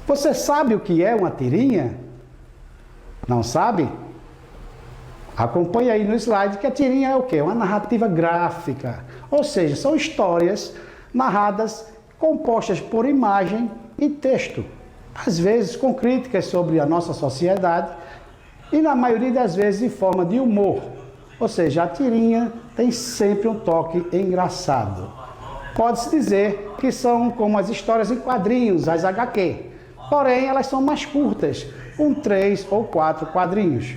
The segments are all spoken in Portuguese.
Você sabe o que é uma tirinha? Não sabe? Acompanhe aí no slide que a tirinha é o quê? Uma narrativa gráfica. Ou seja, são histórias narradas, compostas por imagem e texto. Às vezes com críticas sobre a nossa sociedade e na maioria das vezes em forma de humor. Ou seja, a tirinha tem sempre um toque engraçado. Pode-se dizer que são como as histórias em quadrinhos, as HQ. Porém, elas são mais curtas, com 3 ou 4 quadrinhos.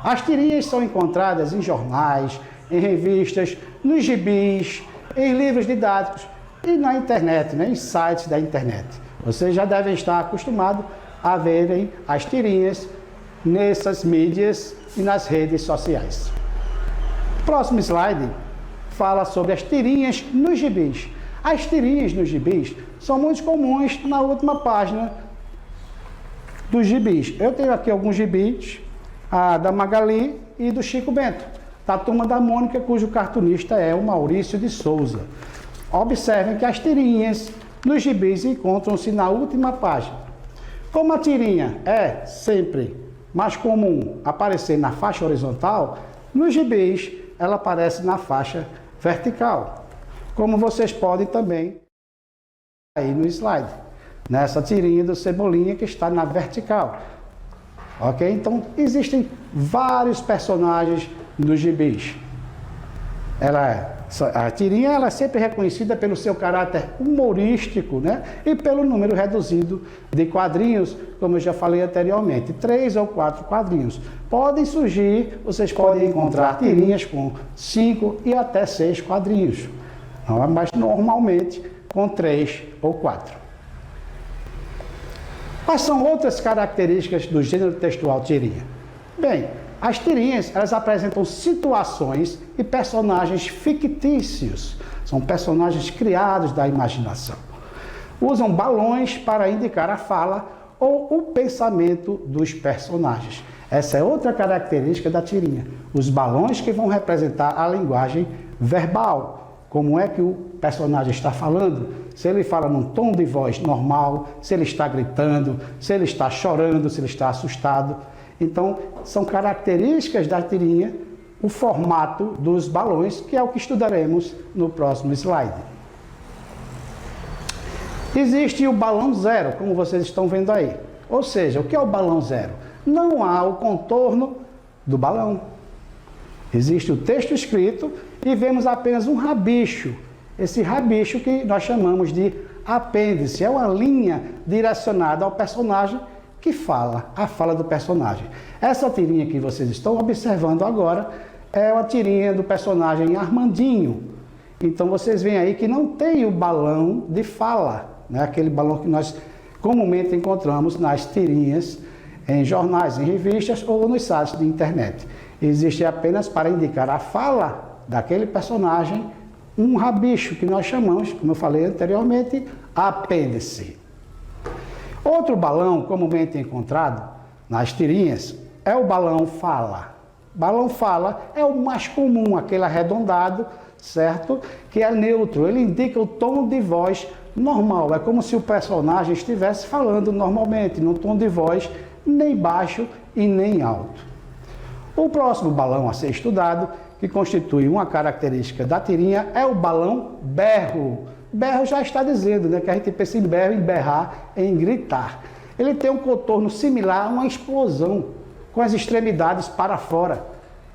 As tirinhas são encontradas em jornais, em revistas, nos gibis, em livros didáticos e na internet, em sites da internet. Vocês já devem estar acostumados a verem as tirinhas nessas mídias e nas redes sociais. O próximo slide fala sobre as tirinhas nos gibis. As tirinhas nos gibis são muito comuns na última página dos gibis. Eu tenho aqui alguns gibis, da Magali e do Chico Bento, da Turma da Mônica, cujo cartunista é o Maurício de Souza. Observem que as tirinhas nos gibis encontram-se na última página. Como a tirinha é sempre mais comum aparecer na faixa horizontal, nos gibis ela aparece na faixa vertical, como vocês podem também aí no slide, nessa tirinha do Cebolinha que está na vertical. Ok? Então, existem vários personagens nos gibis. A tirinha ela é sempre reconhecida pelo seu caráter humorístico, e pelo número reduzido de quadrinhos, como eu já falei anteriormente, 3 ou 4 quadrinhos. Podem surgir, vocês podem encontrar tirinhas com 5 e até 6 quadrinhos, mas normalmente com 3 ou 4. Quais são outras características do gênero textual tirinha? Bem, as tirinhas elas apresentam situações e personagens fictícios. São personagens criados da imaginação. Usam balões para indicar a fala ou o pensamento dos personagens. Essa é outra característica da tirinha. Os balões que vão representar a linguagem verbal. Como é que o personagem está falando? Se ele fala num tom de voz normal, se ele está gritando, se ele está chorando, se ele está assustado. Então, são características da tirinha, o formato dos balões, que é o que estudaremos no próximo slide. Existe o balão zero, como vocês estão vendo aí. Ou seja, o que é o balão zero? Não há o contorno do balão. Existe o texto escrito e vemos apenas um rabicho. Esse rabicho que nós chamamos de apêndice. É uma linha direcionada ao personagem que fala, a fala do personagem. Essa tirinha que vocês estão observando agora é uma tirinha do personagem Armandinho. Então vocês veem aí que não tem o balão de fala, aquele balão que nós comumente encontramos nas tirinhas em jornais, em revistas ou nos sites de internet. Existe apenas para indicar a fala daquele personagem um rabicho que nós chamamos, como eu falei anteriormente, apêndice. Outro balão comumente encontrado nas tirinhas é o balão fala. Balão fala é o mais comum, aquele arredondado, certo? Que é neutro, ele indica o tom de voz normal. É como se o personagem estivesse falando normalmente, num tom de voz nem baixo e nem alto. O próximo balão a ser estudado, que constitui uma característica da tirinha, é o balão berro. Berro já está dizendo, que a gente pensa em berro, em berrar, em gritar. Ele tem um contorno similar a uma explosão, com as extremidades para fora,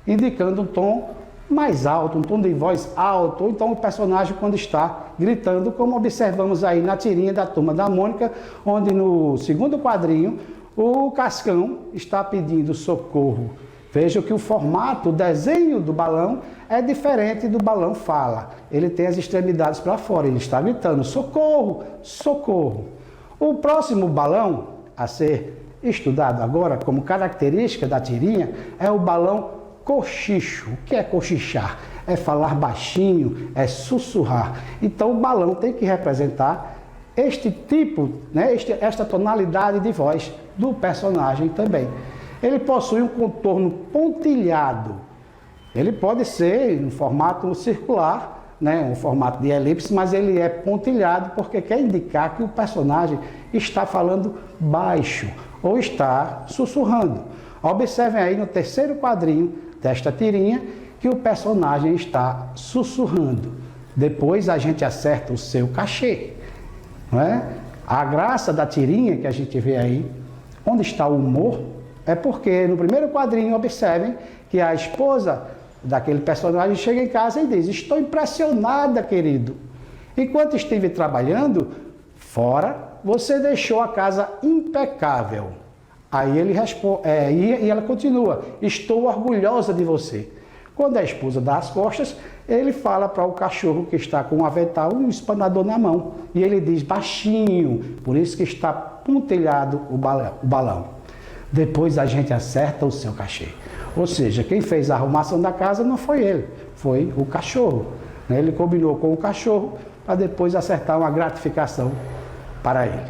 indicando um tom mais alto, um tom de voz alto, ou então o personagem quando está gritando, como observamos aí na tirinha da Turma da Mônica, onde no segundo quadrinho, o Cascão está pedindo socorro. Veja que o formato, o desenho do balão é diferente do balão fala. Ele tem as extremidades para fora, ele está gritando, socorro, socorro. O próximo balão a ser estudado agora, como característica da tirinha, é o balão cochicho. O que é cochichar? É falar baixinho, é sussurrar. Então o balão tem que representar este tipo, esta tonalidade de voz do personagem também. Ele possui um contorno pontilhado. Ele pode ser em formato circular né, um formato de elipse, mas ele é pontilhado porque quer indicar que o personagem está falando baixo ou está sussurrando. Observem aí no terceiro quadrinho desta tirinha que o personagem está sussurrando. Depois a gente acerta o seu cachê, não é? A graça da tirinha que a gente vê aí, onde está o humor, é porque no primeiro quadrinho, observem que a esposa daquele personagem chega em casa e diz: estou impressionada, querido. Enquanto estive trabalhando fora, você deixou a casa impecável. Aí ele responde, e ela continua: estou orgulhosa de você. Quando a esposa dá as costas, ele fala para o cachorro que está com um avental, um espanador na mão. E ele diz baixinho, por isso que está pontilhado o balão. Depois a gente acerta o seu cachê. Ou seja, quem fez a arrumação da casa não foi ele, foi o cachorro. Ele combinou com o cachorro para depois acertar uma gratificação para ele.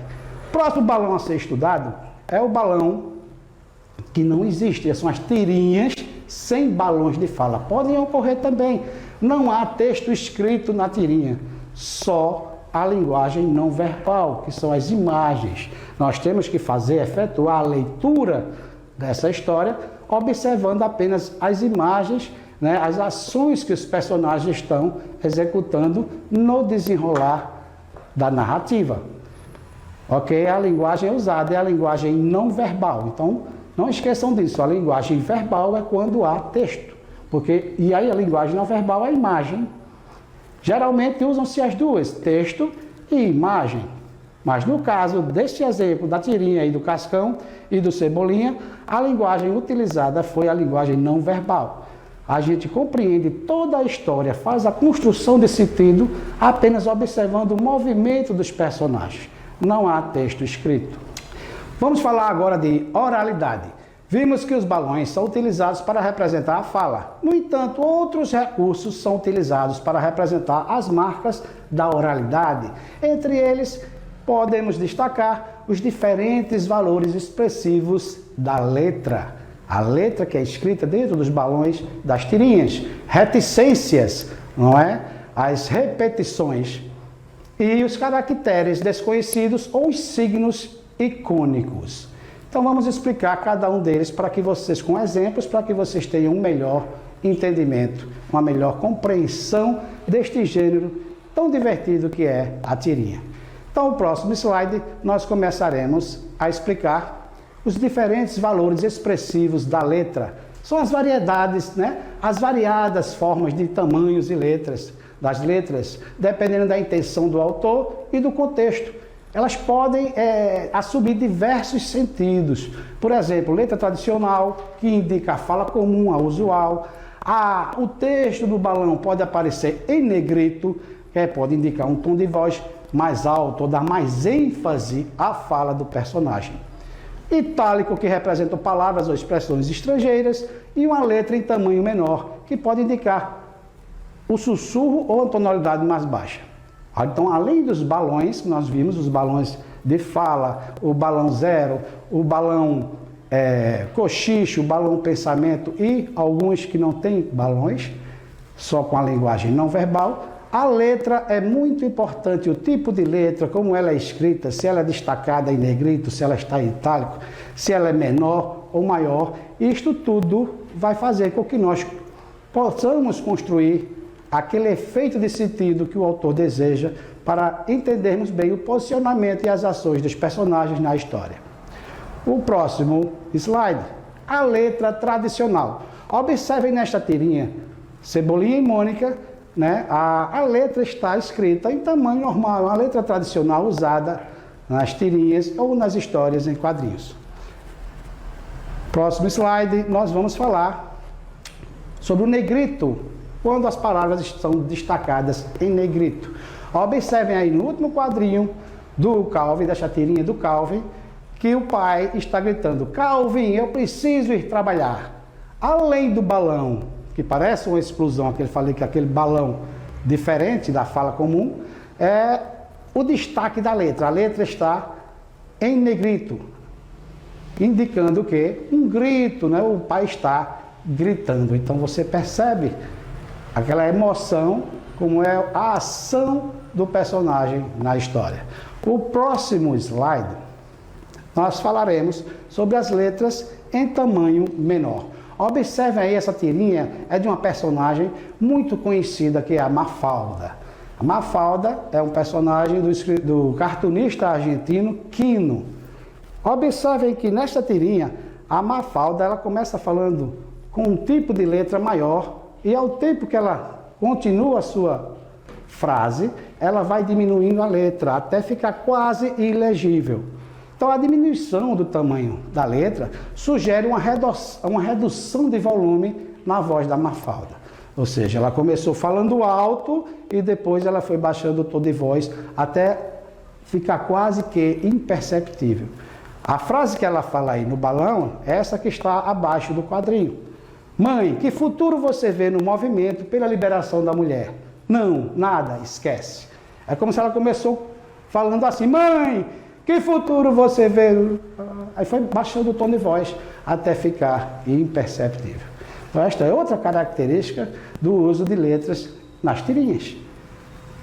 Próximo balão a ser estudado é o balão que não existe, são as tirinhas sem balões de fala. Podem ocorrer também. Não há texto escrito na tirinha, só a linguagem não verbal, que são as imagens. Nós temos que efetuar a leitura dessa história, observando apenas as imagens, né, as ações que os personagens estão executando no desenrolar da narrativa. Ok? A linguagem usada é a linguagem não verbal. Então, não esqueçam disso. A linguagem verbal é quando há texto. E aí a linguagem não verbal é a imagem. Geralmente usam-se as duas, texto e imagem. Mas no caso deste exemplo da tirinha aí do Cascão e do Cebolinha, a linguagem utilizada foi a linguagem não verbal. A gente compreende toda a história, faz a construção de sentido apenas observando o movimento dos personagens. Não há texto escrito. Vamos falar agora de oralidade. Vimos que os balões são utilizados para representar a fala. No entanto, outros recursos são utilizados para representar as marcas da oralidade. Entre eles, podemos destacar os diferentes valores expressivos da letra. A letra que é escrita dentro dos balões das tirinhas. Reticências, não é? As repetições. E os caracteres desconhecidos ou os signos icônicos. Então vamos explicar cada um deles para que vocês, com exemplos, para que vocês tenham um melhor entendimento, uma melhor compreensão deste gênero tão divertido que é a tirinha. Então, no próximo slide, nós começaremos a explicar os diferentes valores expressivos da letra. São as variedades, né? As variadas formas de tamanhos e letras, das letras, dependendo da intenção do autor e do contexto. Elas podem assumir diversos sentidos. Por exemplo, letra tradicional, que indica a fala comum, a usual. O texto do balão pode aparecer em negrito, que pode indicar um tom de voz mais alto ou dar mais ênfase à fala do personagem. Itálico, que representa palavras ou expressões estrangeiras. E uma letra em tamanho menor, que pode indicar o sussurro ou a tonalidade mais baixa. Então, além dos balões que nós vimos, os balões de fala, o balão zero, o balão cochicho, o balão pensamento e alguns que não têm balões, só com a linguagem não verbal, a letra é muito importante, o tipo de letra, como ela é escrita, se ela é destacada em negrito, se ela está em itálico, se ela é menor ou maior. Isto tudo vai fazer com que nós possamos construir aquele efeito de sentido que o autor deseja para entendermos bem o posicionamento e as ações dos personagens na história. O próximo slide, a letra tradicional. Observem nesta tirinha, Cebolinha e Mônica, né? A letra está escrita em tamanho normal, uma letra tradicional usada nas tirinhas ou nas histórias em quadrinhos. Próximo slide, nós vamos falar sobre o negrito, quando as palavras estão destacadas em negrito. Observem aí no último quadrinho do Calvin, desta tirinha do Calvin, que o pai está gritando: Calvin, eu preciso ir trabalhar. Além do balão, que parece uma explosão, que ele falei que aquele balão diferente da fala comum, é o destaque da letra. A letra está em negrito, indicando que um grito, né? O pai está gritando. Então você percebe aquela emoção como é a ação do personagem na história. O próximo slide, nós falaremos sobre as letras em tamanho menor. Observem aí, essa tirinha é de uma personagem muito conhecida, que é a Mafalda. A Mafalda é um personagem do cartunista argentino Quino. Observem que nesta tirinha, a Mafalda ela começa falando com um tipo de letra maior, e ao tempo que ela continua a sua frase, ela vai diminuindo a letra até ficar quase ilegível. Então, a diminuição do tamanho da letra sugere uma redução de volume na voz da Mafalda. Ou seja, ela começou falando alto e depois ela foi baixando o tom de voz até ficar quase que imperceptível. A frase que ela fala aí no balão é essa que está abaixo do quadrinho. Mãe, que futuro você vê no movimento pela liberação da mulher? Não, nada, esquece. É como se ela começou falando assim, mãe, que futuro você vê? Aí foi baixando o tom de voz até ficar imperceptível. Então, esta é outra característica do uso de letras nas tirinhas.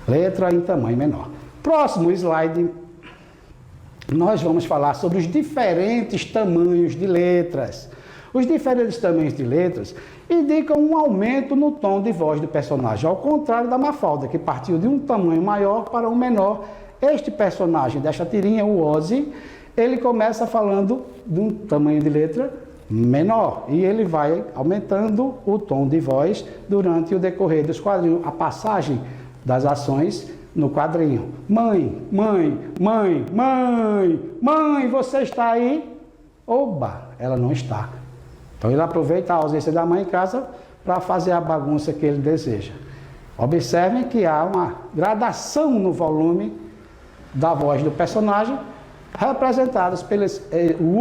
Letra em tamanho menor. Próximo slide, nós vamos falar sobre os diferentes tamanhos de letras. Os diferentes tamanhos de letras indicam um aumento no tom de voz do personagem, ao contrário da Mafalda, que partiu de um tamanho maior para um menor. Este personagem desta tirinha, o Ozzy, ele começa falando de um tamanho de letra menor e ele vai aumentando o tom de voz durante o decorrer dos quadrinhos, a passagem das ações no quadrinho. Mãe, mãe, mãe, mãe, mãe, você está aí? Oba, ela não está. Então ele aproveita a ausência da mãe em casa para fazer a bagunça que ele deseja. Observem que há uma gradação no volume da voz do personagem, representadas pelo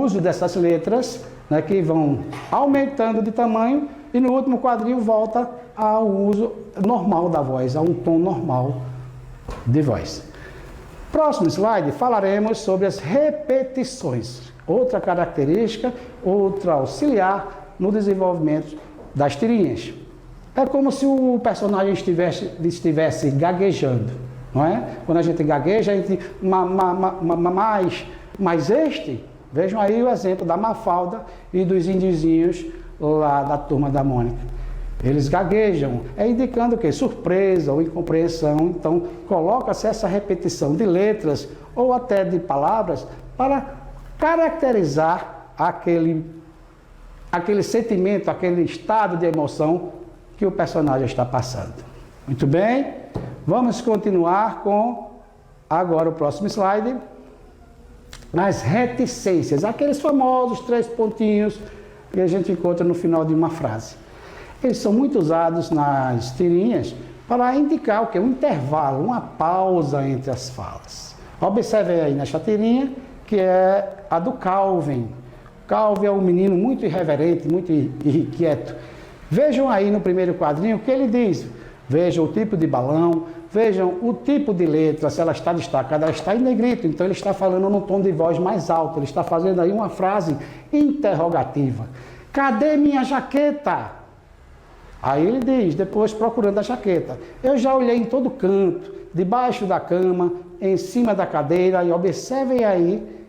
uso dessas letras, né, que vão aumentando de tamanho e no último quadrinho volta ao uso normal da voz, a um tom normal de voz. Próximo slide, falaremos sobre as repetições, outra característica, outra auxiliar no desenvolvimento das tirinhas. É como se o personagem estivesse gaguejando. Não é? Quando a gente gagueja, a gente mas este, vejam aí o exemplo da Mafalda e dos indiozinhos lá da Turma da Mônica. Eles gaguejam, indicando o quê? Surpresa ou incompreensão. Então, coloca-se essa repetição de letras ou até de palavras para caracterizar aquele sentimento, aquele estado de emoção que o personagem está passando. Muito bem? Vamos continuar com, agora o próximo slide, as reticências, aqueles famosos 3 pontinhos que a gente encontra no final de uma frase. Eles são muito usados nas tirinhas para indicar o quê? Um intervalo, uma pausa entre as falas. Observe aí nesta tirinha, que é a do Calvin. Calvin é um menino muito irreverente, muito inquieto. Vejam aí no primeiro quadrinho o que ele diz. Vejam o tipo de balão, vejam o tipo de letra, se ela está destacada, ela está em negrito, então ele está falando num tom de voz mais alto, ele está fazendo aí uma frase interrogativa. Cadê minha jaqueta? Aí ele diz, depois procurando a jaqueta, eu já olhei em todo canto, debaixo da cama, em cima da cadeira, e observem aí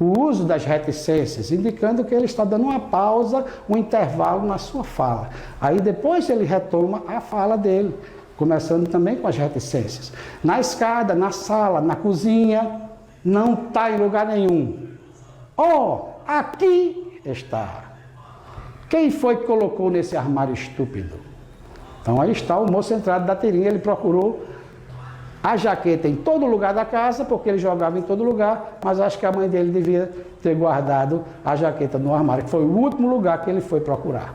o uso das reticências, indicando que ele está dando uma pausa, um intervalo na sua fala. Aí depois ele retoma a fala dele, começando também com as reticências. Na escada, na sala, na cozinha, não está em lugar nenhum. Aqui está. Quem foi que colocou nesse armário estúpido? Então aí está o moço entrado da tirinha, ele procurou a jaqueta em todo lugar da casa, porque ele jogava em todo lugar, mas acho que a mãe dele devia ter guardado a jaqueta no armário, que foi o último lugar que ele foi procurar.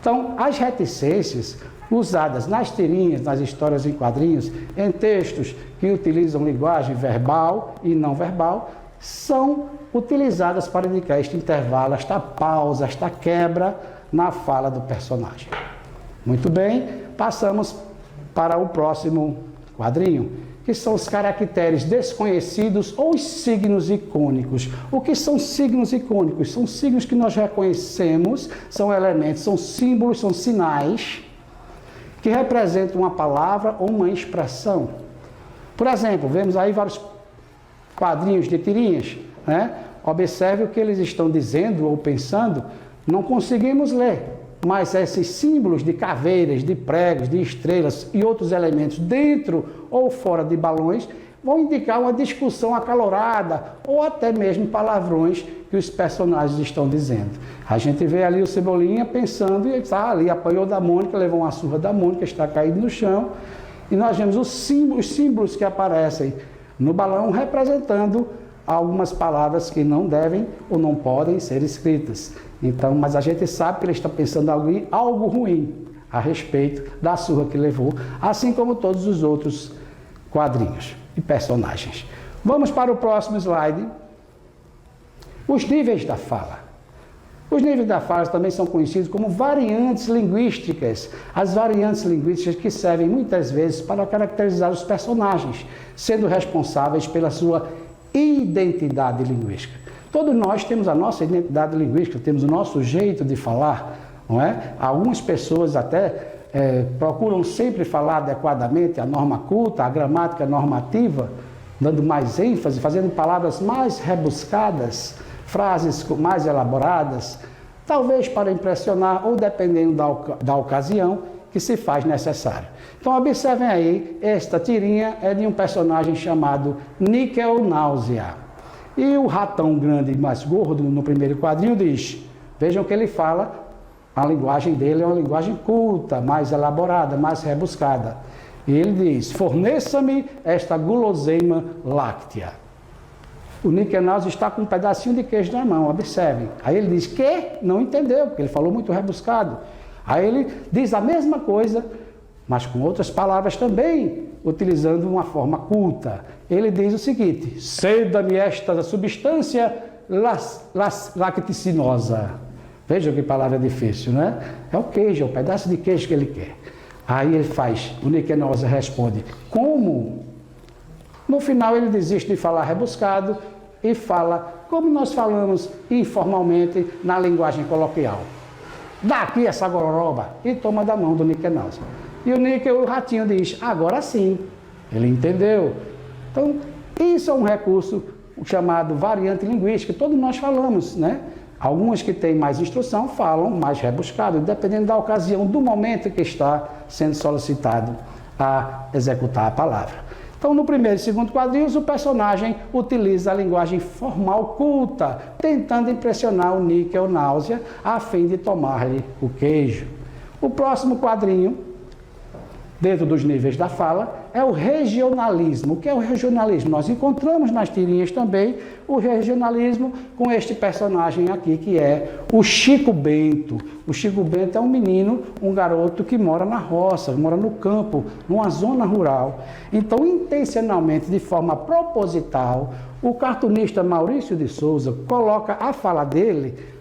Então, as reticências usadas nas tirinhas, nas histórias em quadrinhos, em textos que utilizam linguagem verbal e não verbal, são utilizadas para indicar este intervalo, esta pausa, esta quebra na fala do personagem. Muito bem, passamos para o próximo quadrinho, que são os caracteres desconhecidos ou os signos icônicos. O que são signos icônicos? São signos que nós reconhecemos, são elementos, são símbolos, são sinais que representam uma palavra ou uma expressão. Por exemplo, vemos aí vários quadrinhos de tirinhas, né? Observe o que eles estão dizendo ou pensando, não conseguimos ler, mas esses símbolos de caveiras, de pregos, de estrelas e outros elementos dentro ou fora de balões vão indicar uma discussão acalorada ou até mesmo palavrões que os personagens estão dizendo. A gente vê ali o Cebolinha pensando e está ali, apanhou da Mônica, levou uma surra da Mônica, está caído no chão, e nós vemos os símbolos que aparecem no balão representando algumas palavras que não devem ou não podem ser escritas. Então, mas a gente sabe que ele está pensando algo ruim a respeito da surra que levou, assim como todos os outros quadrinhos e personagens. Vamos para o próximo slide. Os níveis da fala. Os níveis da fala também são conhecidos como variantes linguísticas. As variantes linguísticas que servem muitas vezes para caracterizar os personagens, sendo responsáveis pela sua identidade linguística. Todos nós temos a nossa identidade linguística, temos o nosso jeito de falar, não é? Algumas pessoas até procuram sempre falar adequadamente a norma culta, a gramática normativa, dando mais ênfase, fazendo palavras mais rebuscadas, frases mais elaboradas, talvez para impressionar ou dependendo da ocasião que se faz necessário. Então observem aí, esta tirinha é de um personagem chamado Níquel Náusea. E o ratão grande e mais gordo no primeiro quadrinho diz, vejam que ele fala, a linguagem dele é uma linguagem culta, mais elaborada, mais rebuscada. E ele diz, forneça-me esta guloseima láctea. O Níquel Náusea está com um pedacinho de queijo na mão, observem. Aí ele diz, que? Não entendeu, porque ele falou muito rebuscado. Aí ele diz a mesma coisa, mas com outras palavras também, utilizando uma forma culta. Ele diz o seguinte, ceda-me esta substância lacticinosa. Veja que palavra difícil, né? É o queijo, é o pedaço de queijo que ele quer. Aí ele faz, o Níquel Náusea responde, como? No final ele desiste de falar rebuscado e fala como nós falamos informalmente na linguagem coloquial. Dá aqui essa gororoba e toma da mão do Níquel Náusea. E o ratinho diz, agora sim, ele entendeu. Então, isso é um recurso chamado variante linguística, todos nós falamos, né? Algumas que têm mais instrução falam mais rebuscado, dependendo da ocasião, do momento que está sendo solicitado a executar a palavra. Então, no primeiro e segundo quadrinhos, o personagem utiliza a linguagem formal culta, tentando impressionar o Níquel Náusea a fim de tomar-lhe o queijo. O próximo quadrinho, dentro dos níveis da fala, é o regionalismo. O que é o regionalismo? Nós encontramos nas tirinhas também o regionalismo com este personagem aqui, que é o Chico Bento. O Chico Bento é um menino, um garoto que mora na roça, mora no campo, numa zona rural. Então, intencionalmente, de forma proposital, o cartunista Maurício de Souza coloca a fala dele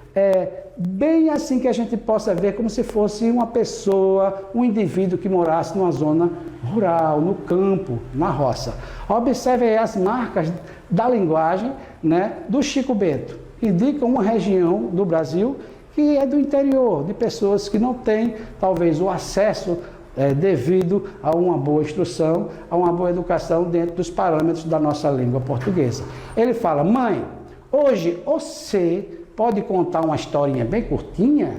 bem assim que a gente possa ver como se fosse uma pessoa, um indivíduo que morasse numa zona rural, no campo, na roça. Observe aí as marcas da linguagem, né, do Chico Bento. Indicam uma região do Brasil que é do interior, de pessoas que não têm, talvez, o acesso devido a uma boa instrução, a uma boa educação dentro dos parâmetros da nossa língua portuguesa. Ele fala, mãe, hoje você pode contar uma historinha bem curtinha?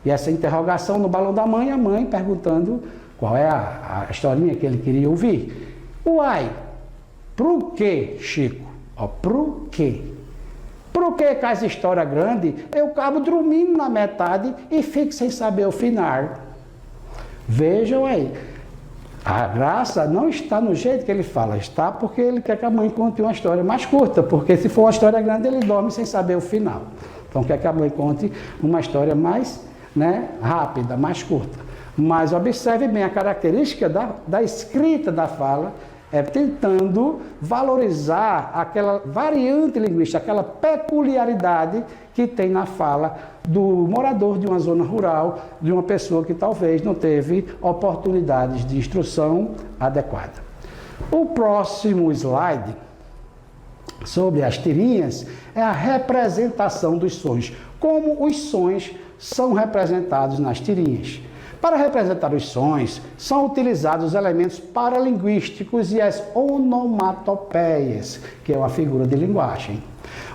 E essa interrogação no balão da mãe, a mãe perguntando qual é a historinha que ele queria ouvir. Uai, pro quê, Chico? Pro quê? Por que com essa história grande eu acabo dormindo na metade e fico sem saber o final? Vejam aí, a graça não está no jeito que ele fala, está porque ele quer que a mãe conte uma história mais curta, porque se for uma história grande ele dorme sem saber o final. Então quer que a mãe conte uma história mais rápida, mais curta. Mas observe bem a característica da escrita da fala, tentando valorizar aquela variante linguística, aquela peculiaridade que tem na fala do morador de uma zona rural, de uma pessoa que talvez não teve oportunidades de instrução adequada. O próximo slide sobre as tirinhas é a representação dos sons, como os sons são representados nas tirinhas. Para representar os sons, são utilizados os elementos paralinguísticos e as onomatopeias, que é uma figura de linguagem.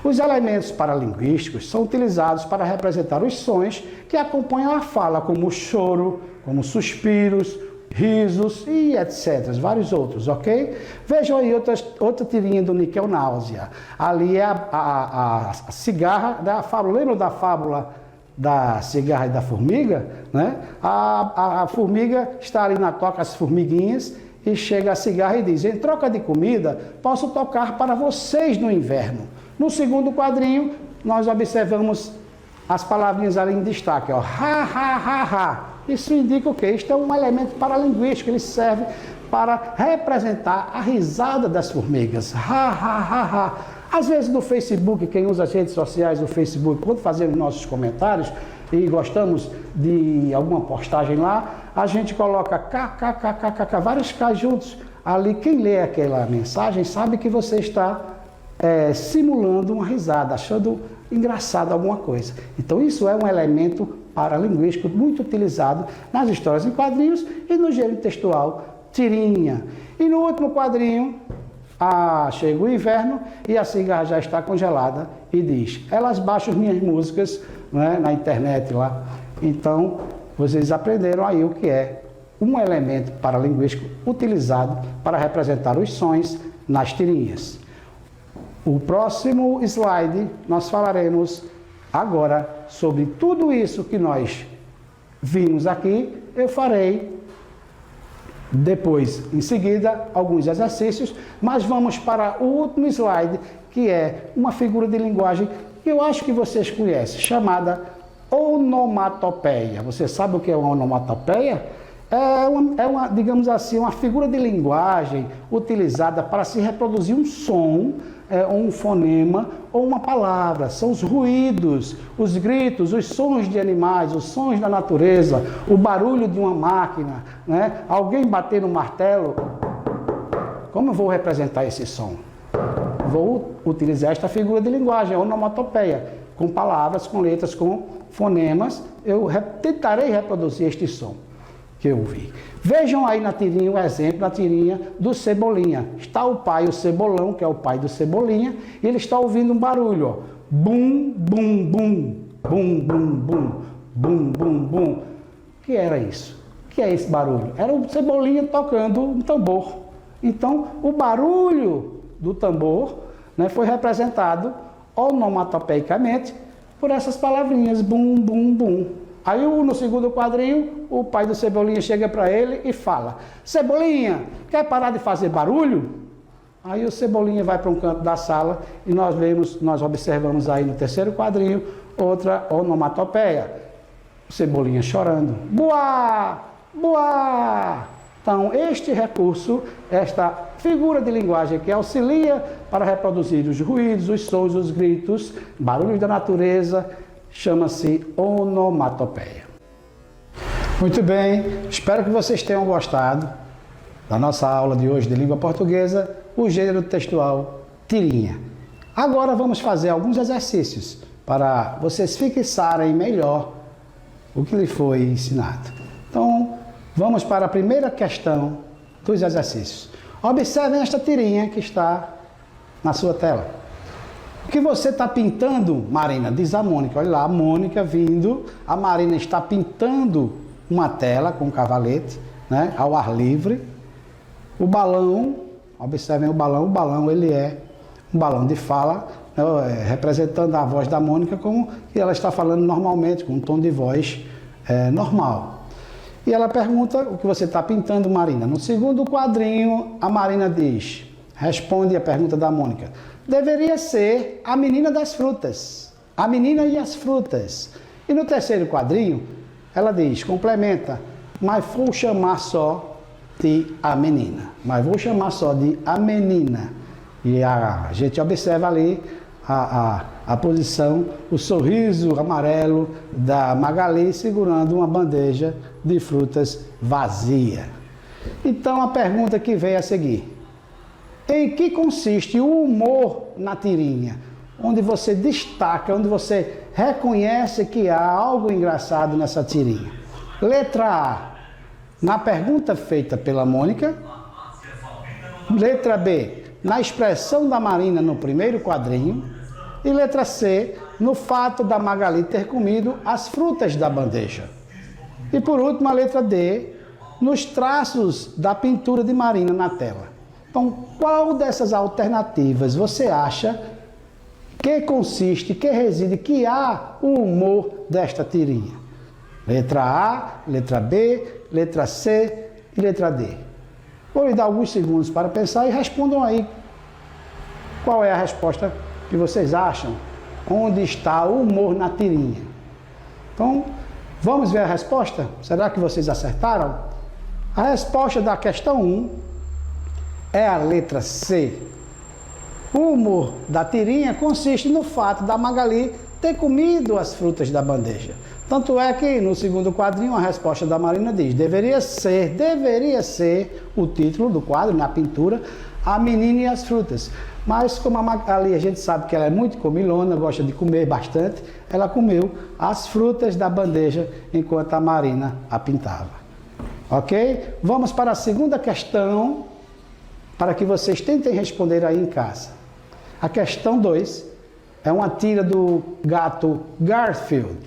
Os elementos paralinguísticos são utilizados para representar os sons que acompanham a fala, como choro, como suspiros, risos e etc. Vários outros, ok? Vejam aí outra tirinha do Níquel Náusea. Ali é a cigarra da fábula. Lembram da fábula da cigarra e da formiga? Né? A formiga está ali na toca, as formiguinhas, e chega a cigarra e diz: em troca de comida, posso tocar para vocês no inverno. No segundo quadrinho, nós observamos as palavrinhas ali em destaque, ó, ha, ha, ha, ha. Isso indica o quê? Isto é um elemento paralinguístico, ele serve para representar a risada das formigas. Ha, ha, ha, ha. Às vezes no Facebook, quem usa as redes sociais do Facebook, quando fazemos nossos comentários e gostamos de alguma postagem lá, a gente coloca kkkkkk, vários K juntos. Ali, quem lê aquela mensagem sabe que você está simulando uma risada, achando engraçado alguma coisa. Então isso é um elemento paralinguístico muito utilizado nas histórias em quadrinhos e no gênero textual, tirinha. E no último quadrinho, chega o inverno e a cigarra já está congelada e diz: elas baixam as minhas músicas, né, na internet lá. Então vocês aprenderam aí o que é um elemento paralinguístico utilizado para representar os sons nas tirinhas. O próximo slide nós falaremos agora sobre tudo isso que nós vimos aqui. Eu farei depois, em seguida, alguns exercícios, mas vamos para o último slide, que é uma figura de linguagem que eu acho que vocês conhecem, chamada onomatopeia. Você sabe o que é uma onomatopeia? Digamos assim, uma figura de linguagem utilizada para se reproduzir um som, um fonema ou uma palavra. São os ruídos, os gritos, os sons de animais, os sons da natureza, o barulho de uma máquina, né? Alguém bater no martelo. Como eu vou representar esse som? Vou utilizar esta figura de linguagem, a onomatopeia, com palavras, com letras, com fonemas. Eu tentarei reproduzir este som que eu vi. Vejam aí na tirinha o exemplo da tirinha do Cebolinha. Está o pai, o Cebolão, que é o pai do Cebolinha, e ele está ouvindo um barulho, ó. Bum, bum, bum, bum, bum, bum, bum, bum, bum. O que era isso? O que é esse barulho? Era o Cebolinha tocando um tambor. Então, o barulho do tambor, né, foi representado onomatopeicamente por essas palavrinhas, bum, bum, bum. Aí no segundo quadrinho, o pai do Cebolinha chega para ele e fala: Cebolinha, quer parar de fazer barulho? Aí o Cebolinha vai para um canto da sala e nós observamos aí no terceiro quadrinho outra onomatopeia. O Cebolinha chorando. Buá! Buá! Então, este recurso, esta figura de linguagem que auxilia para reproduzir os ruídos, os sons, os gritos, barulhos da natureza, chama-se onomatopeia. Muito bem, espero que vocês tenham gostado da nossa aula de hoje de língua portuguesa, o gênero textual tirinha. Agora vamos fazer alguns exercícios para vocês fixarem melhor o que lhe foi ensinado. Então, vamos para a primeira questão dos exercícios. Observem esta tirinha que está na sua tela. O que você está pintando, Marina? Diz a Mônica. Olha lá, a Mônica vindo. A Marina está pintando uma tela com um cavalete, né, ao ar livre. O balão, observem o balão. O balão, ele é um balão de fala, né, representando a voz da Mônica como que ela está falando normalmente, com um tom de voz normal. E ela pergunta o que você está pintando, Marina. No segundo quadrinho, a Marina responde a pergunta da Mônica. Deveria ser a menina das frutas. A menina e as frutas. E no terceiro quadrinho, ela complementa, mas vou chamar só de a menina. Mas vou chamar só de a menina. E a gente observa ali a posição, o sorriso amarelo da Magali segurando uma bandeja de frutas vazia. Então a pergunta que vem a seguir: em que consiste o humor na tirinha? Onde você destaca, onde você reconhece que há algo engraçado nessa tirinha. Letra A, na pergunta feita pela Mônica. Letra B, na expressão da Marina no primeiro quadrinho. E letra C, no fato da Magali ter comido as frutas da bandeja. E por último, a letra D, nos traços da pintura de Marina na tela. Então, qual dessas alternativas você acha que consiste, que reside, que há o humor desta tirinha? Letra A, letra B, letra C e letra D. Vou lhe dar alguns segundos para pensar e respondam aí qual é a resposta que vocês acham, onde está o humor na tirinha. Então, vamos ver a resposta? Será que vocês acertaram? A resposta da questão 1 é a letra C. O humor da tirinha consiste no fato da Magali ter comido as frutas da bandeja. Tanto é que no segundo quadrinho a resposta da Marina diz: deveria ser o título do quadro, na pintura, A Menina e as Frutas. Mas como a Magali, a gente sabe que ela é muito comilona, gosta de comer bastante, ela comeu as frutas da bandeja enquanto a Marina a pintava. Ok? Vamos para a segunda questão, para que vocês tentem responder aí em casa. A questão 2 é uma tira do gato Garfield.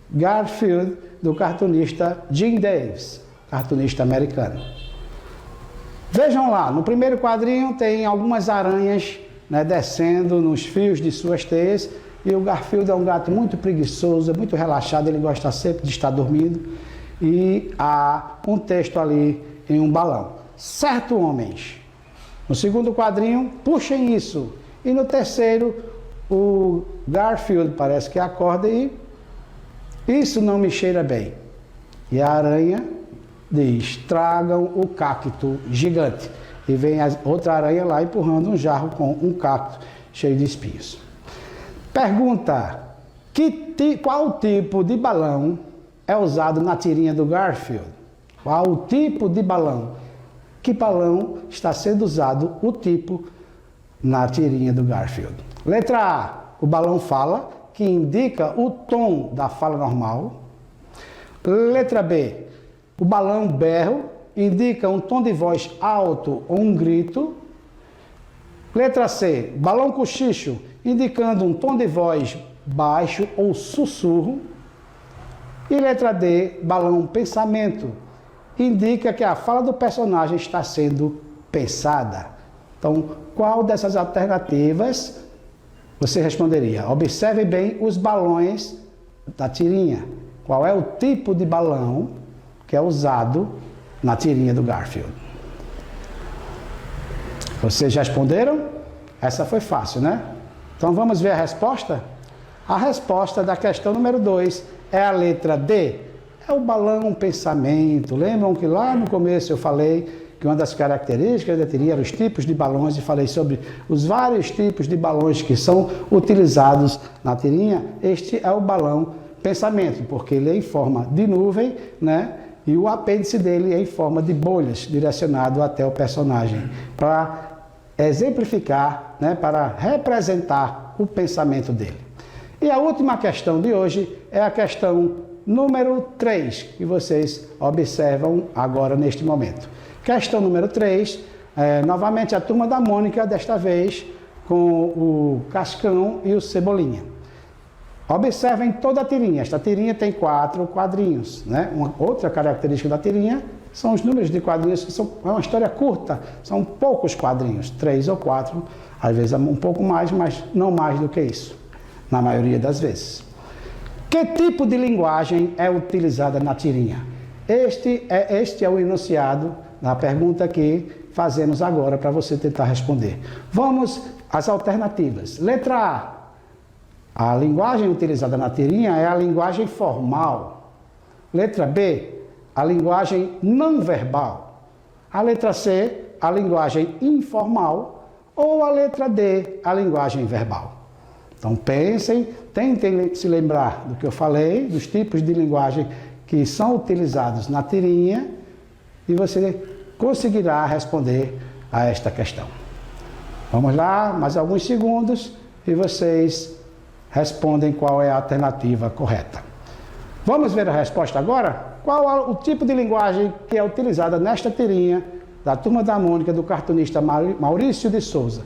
Garfield, do cartunista Jim Davis, cartunista americano. Vejam lá, no primeiro quadrinho tem algumas aranhas, né, descendo nos fios de suas teias, e o Garfield é um gato muito preguiçoso, muito relaxado, ele gosta sempre de estar dormindo, e há um texto ali em um balão. Certo, homens? No segundo quadrinho, puxem isso. E no terceiro, o Garfield parece que acorda e isso não me cheira bem. E a aranha diz: tragam o cacto gigante. E vem outra aranha lá empurrando um jarro com um cacto cheio de espinhos. Pergunta: qual tipo de balão é usado na tirinha do Garfield? Qual o tipo de balão? Que balão está sendo usado, o tipo, na tirinha do Garfield? Letra A, o balão fala, que indica o tom da fala normal. Letra B, o balão berro, indica um tom de voz alto ou um grito. Letra C, balão cochicho, indicando um tom de voz baixo ou sussurro. E letra D, balão pensamento, indica que a fala do personagem está sendo pensada. Então, qual dessas alternativas você responderia? Observe bem os balões da tirinha. Qual é o tipo de balão que é usado na tirinha do Garfield? Vocês já responderam? Essa foi fácil, né? Então vamos ver a resposta? A resposta da questão número 2 é a letra D. É o balão pensamento. Lembram que lá no começo eu falei que uma das características da tirinha eram os tipos de balões e falei sobre os vários tipos de balões que são utilizados na tirinha? Este é o balão pensamento, porque ele é em forma de nuvem, né? E o apêndice dele é em forma de bolhas, direcionado até o personagem, para exemplificar, né? Para representar o pensamento dele. E a última questão de hoje é a questão número 3, que vocês observam agora neste momento. Questão número 3, novamente a turma da Mônica, desta vez com o Cascão e o Cebolinha. Observem toda a tirinha. Esta tirinha tem 4 quadrinhos, né? Uma outra característica da tirinha são os números de quadrinhos, que é uma história curta, são poucos quadrinhos, 3 ou 4, às vezes um pouco mais, mas não mais do que isso, na maioria das vezes. Que tipo de linguagem é utilizada na tirinha? Este é o enunciado da pergunta que fazemos agora para você tentar responder. Vamos às alternativas. Letra A. A linguagem utilizada na tirinha é a linguagem formal. Letra B. A linguagem não verbal. A letra C. A linguagem informal. Ou a letra D. A linguagem verbal. Então pensem, tentem se lembrar do que eu falei, dos tipos de linguagem que são utilizados na tirinha, e você conseguirá responder a esta questão. Vamos lá, mais alguns segundos, e vocês respondem qual é a alternativa correta. Vamos ver a resposta agora? Qual o tipo de linguagem que é utilizada nesta tirinha da Turma da Mônica do cartunista Maurício de Souza,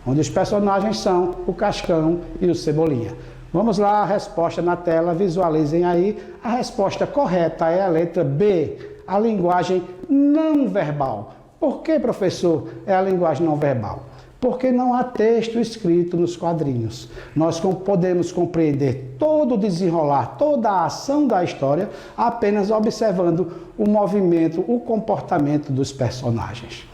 onde os personagens são o Cascão e o Cebolinha. Vamos lá, a resposta na tela, visualizem aí. A resposta correta é a letra B, a linguagem não verbal. Por que, professor, é a linguagem não verbal? Porque não há texto escrito nos quadrinhos. Nós podemos compreender todo o desenrolar, toda a ação da história, apenas observando o movimento, o comportamento dos personagens.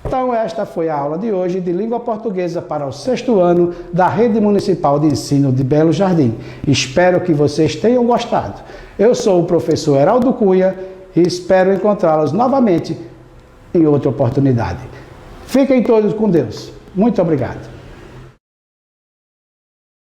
Então, esta foi a aula de hoje de língua portuguesa para o 6º ano da Rede Municipal de Ensino de Belo Jardim. Espero que vocês tenham gostado. Eu sou o professor Heraldo Cunha e espero encontrá-los novamente em outra oportunidade. Fiquem todos com Deus. Muito obrigado.